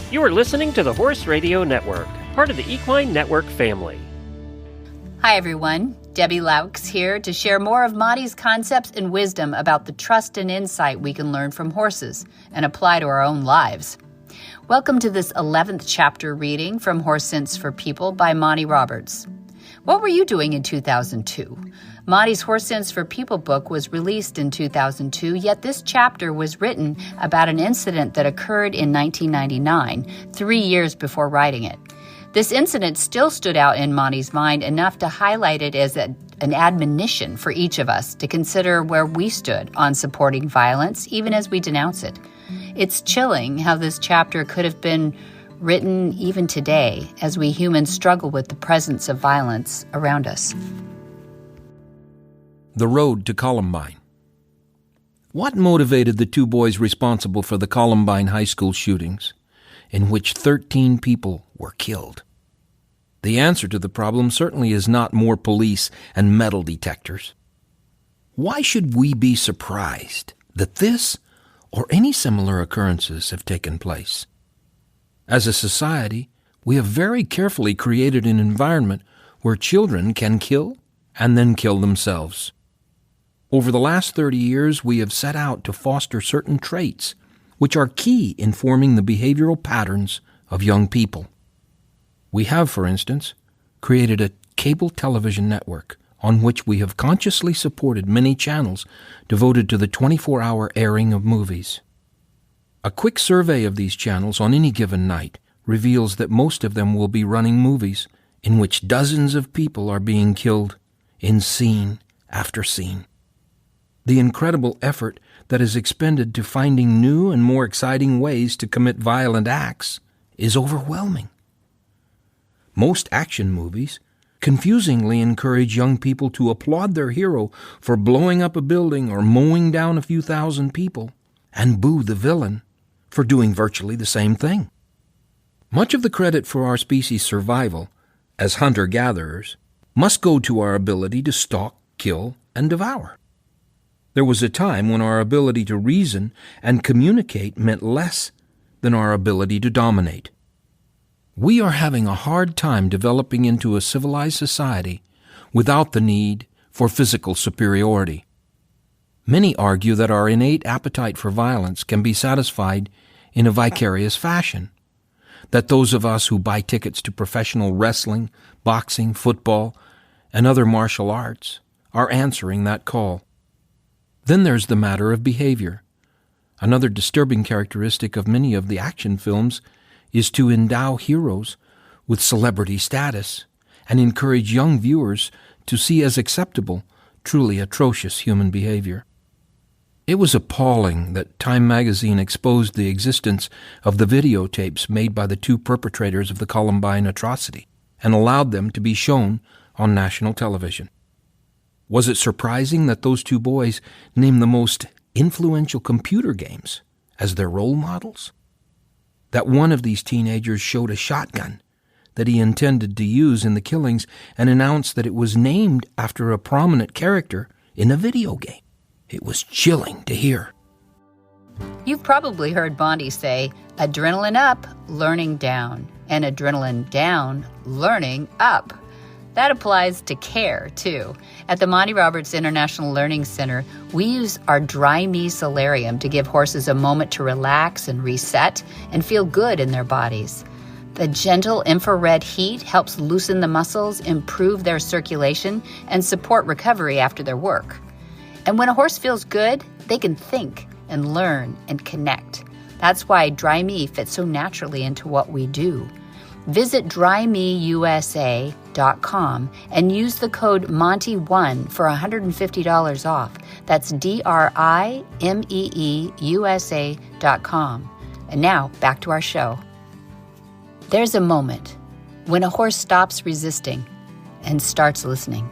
You are listening to the Horse Radio Network, part of the Equine Network family. Hi, everyone. Debbie Loucks here to share more of Monty's concepts and wisdom about the trust and insight we can learn from horses and apply to our own lives. Welcome to this 11th chapter reading from Horse Sense for People by Monty Roberts. What were you doing in 2002? Monty's Horse Sense for People book was released in 2002, yet this chapter was written about an incident that occurred in 1999, 3 years before writing it. This incident still stood out in Monty's mind enough to highlight it as an admonition for each of us to consider where we stood on supporting violence, even as we denounce it. It's chilling how this chapter could have been written even today as we humans struggle with the presence of violence around us. The road to Columbine. What motivated the two boys responsible for the Columbine high school shootings, in which 13 people were killed? The answer to the problem certainly is not more police and metal detectors. Why should we be surprised that this or any similar occurrences have taken place? As a society, we have very carefully created an environment where children can kill and then kill themselves. Over the last 30 years, we have set out to foster certain traits which are key in forming the behavioral patterns of young people. We have, for instance, created a cable television network on which we have consciously supported many channels devoted to the 24-hour airing of movies. A quick survey of these channels on any given night reveals that most of them will be running movies in which dozens of people are being killed in scene after scene. The incredible effort that is expended to finding new and more exciting ways to commit violent acts is overwhelming. Most action movies confusingly encourage young people to applaud their hero for blowing up a building or mowing down a few thousand people, and boo the villain for doing virtually the same thing. Much of the credit for our species' survival as hunter-gatherers must go to our ability to stalk, kill, and devour. There was a time when our ability to reason and communicate meant less than our ability to dominate. We are having a hard time developing into a civilized society without the need for physical superiority. Many argue that our innate appetite for violence can be satisfied in a vicarious fashion, that those of us who buy tickets to professional wrestling, boxing, football, and other martial arts are answering that call. Then there's the matter of behavior. Another disturbing characteristic of many of the action films is to endow heroes with celebrity status and encourage young viewers to see as acceptable truly atrocious human behavior. It was appalling that Time magazine exposed the existence of the videotapes made by the two perpetrators of the Columbine atrocity and allowed them to be shown on national television. Was it surprising that those two boys named the most influential computer games as their role models? That one of these teenagers showed a shotgun that he intended to use in the killings and announced that it was named after a prominent character in a video game. It was chilling to hear. You've probably heard Monty say, adrenaline up, learning down, and adrenaline down, learning up. That applies to care, too. At the Monty Roberts International Learning Center, we use our Drimee Solarium to give horses a moment to relax and reset and feel good in their bodies. The gentle infrared heat helps loosen the muscles, improve their circulation, and support recovery after their work. And when a horse feels good, they can think and learn and connect. That's why Drimee fits so naturally into what we do. Visit DrimeeUSA.com and use the code Monty1 for $150 off. That's DRIMEEUSA.com. And now, back to our show. There's a moment when a horse stops resisting and starts listening.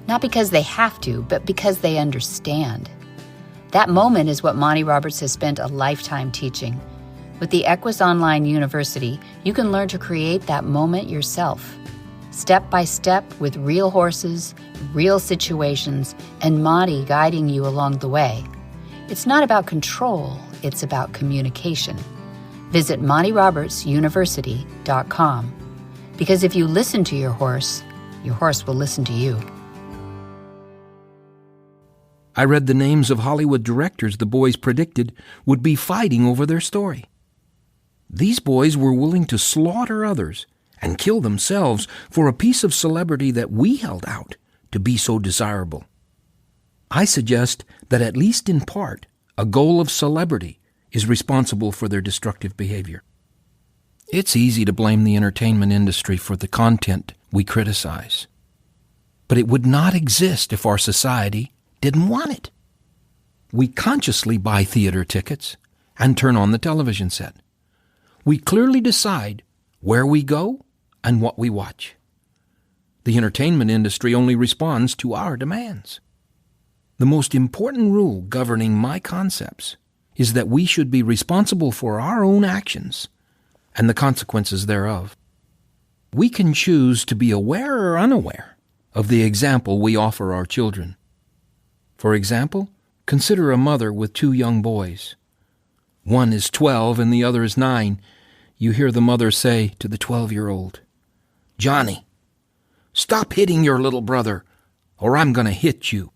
Not because they have to, but because they understand. That moment is what Monty Roberts has spent a lifetime teaching. With the Equus Online University, you can learn to create that moment yourself. Step by step with real horses, real situations, and Monty guiding you along the way. It's not about control, it's about communication. Visit MontyRobertsUniversity.com. Because if you listen to your horse will listen to you. I read the names of Hollywood directors the boys predicted would be fighting over their story. These boys were willing to slaughter others and kill themselves for a piece of celebrity that we held out to be so desirable. I suggest that at least in part, a goal of celebrity is responsible for their destructive behavior. It's easy to blame the entertainment industry for the content we criticize. But it would not exist if our society didn't want it. We consciously buy theater tickets and turn on the television set. We clearly decide where we go and what we watch. The entertainment industry only responds to our demands. The most important rule governing my concepts is that we should be responsible for our own actions and the consequences thereof. We can choose to be aware or unaware of the example we offer our children. For example, consider a mother with 2 young boys. One is 12 and the other is 9. You hear the mother say to the 12-year-old, "Johnny, stop hitting your little brother, or I'm going to hit you."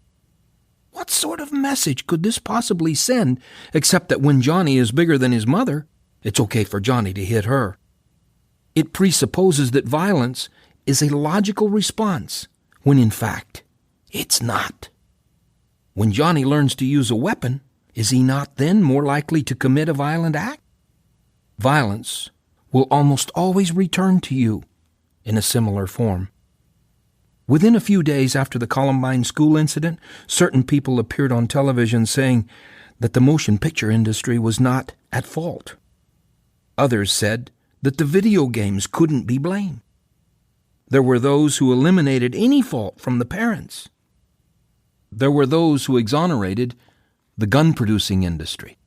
What sort of message could this possibly send, except that when Johnny is bigger than his mother, it's okay for Johnny to hit her? It presupposes that violence is a logical response, when in fact, it's not. When Johnny learns to use a weapon, is he not then more likely to commit a violent act? Violence will almost always return to you in a similar form. Within a few days after the Columbine school incident, certain people appeared on television saying that the motion picture industry was not at fault. Others said that the video games couldn't be blamed. There were those who eliminated any fault from the parents. There were those who exonerated the gun-producing industry.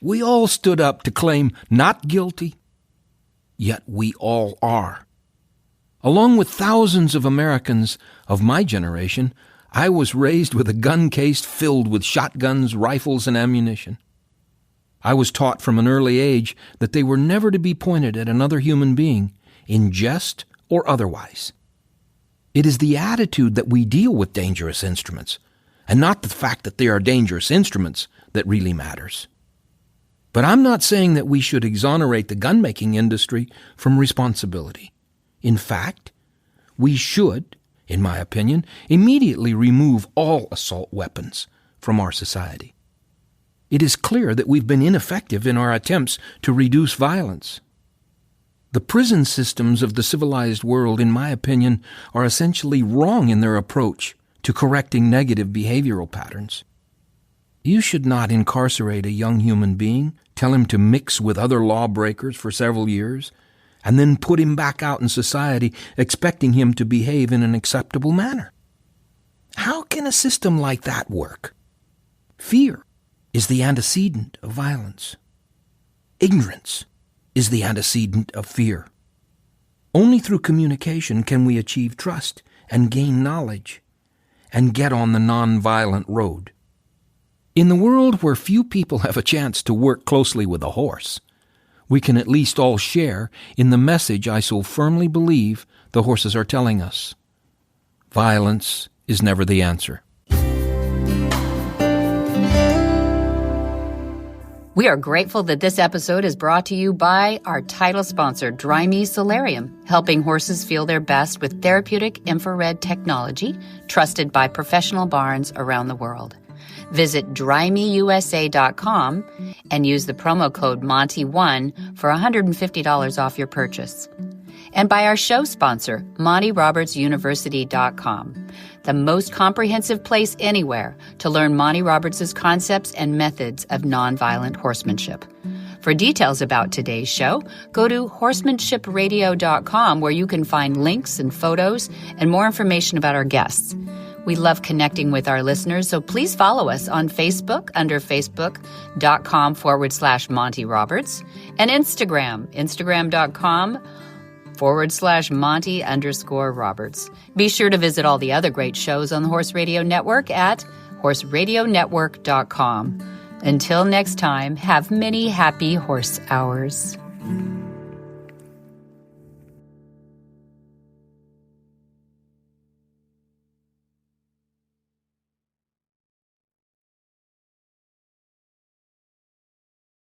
We all stood up to claim not guilty, yet we all are. Along with thousands of Americans of my generation, I was raised with a gun case filled with shotguns, rifles, and ammunition. I was taught from an early age that they were never to be pointed at another human being, in jest or otherwise. It is the attitude that we deal with dangerous instruments, and not the fact that they are dangerous instruments, that really matters. But I'm not saying that we should exonerate the gun-making industry from responsibility. In fact, we should, in my opinion, immediately remove all assault weapons from our society. It is clear that we've been ineffective in our attempts to reduce violence. The prison systems of the civilized world, in my opinion, are essentially wrong in their approach to correcting negative behavioral patterns. You should not incarcerate a young human being, tell him to mix with other lawbreakers for several years, and then put him back out in society expecting him to behave in an acceptable manner. How can a system like that work? Fear is the antecedent of violence. Ignorance is the antecedent of fear. Only through communication can we achieve trust and gain knowledge and get on the non-violent road. In the world where few people have a chance to work closely with a horse, we can at least all share in the message I so firmly believe the horses are telling us. Violence is never the answer. We are grateful that this episode is brought to you by our title sponsor, Drimee Solarium, helping horses feel their best with therapeutic infrared technology trusted by professional barns around the world. Visit DrimeeUSA.com and use the promo code Monty1 for $150 off your purchase. And by our show sponsor, MontyRobertsUniversity.com, the most comprehensive place anywhere to learn Monty Roberts' concepts and methods of nonviolent horsemanship. For details about today's show, go to HorsemanshipRadio.com, where you can find links and photos and more information about our guests. We love connecting with our listeners, so please follow us on Facebook under facebook.com/Monty Roberts, and Instagram.com/Monty_Roberts. Be sure to visit all the other great shows on the Horse Radio Network at horseradionetwork.com. Until next time, have many happy horse hours.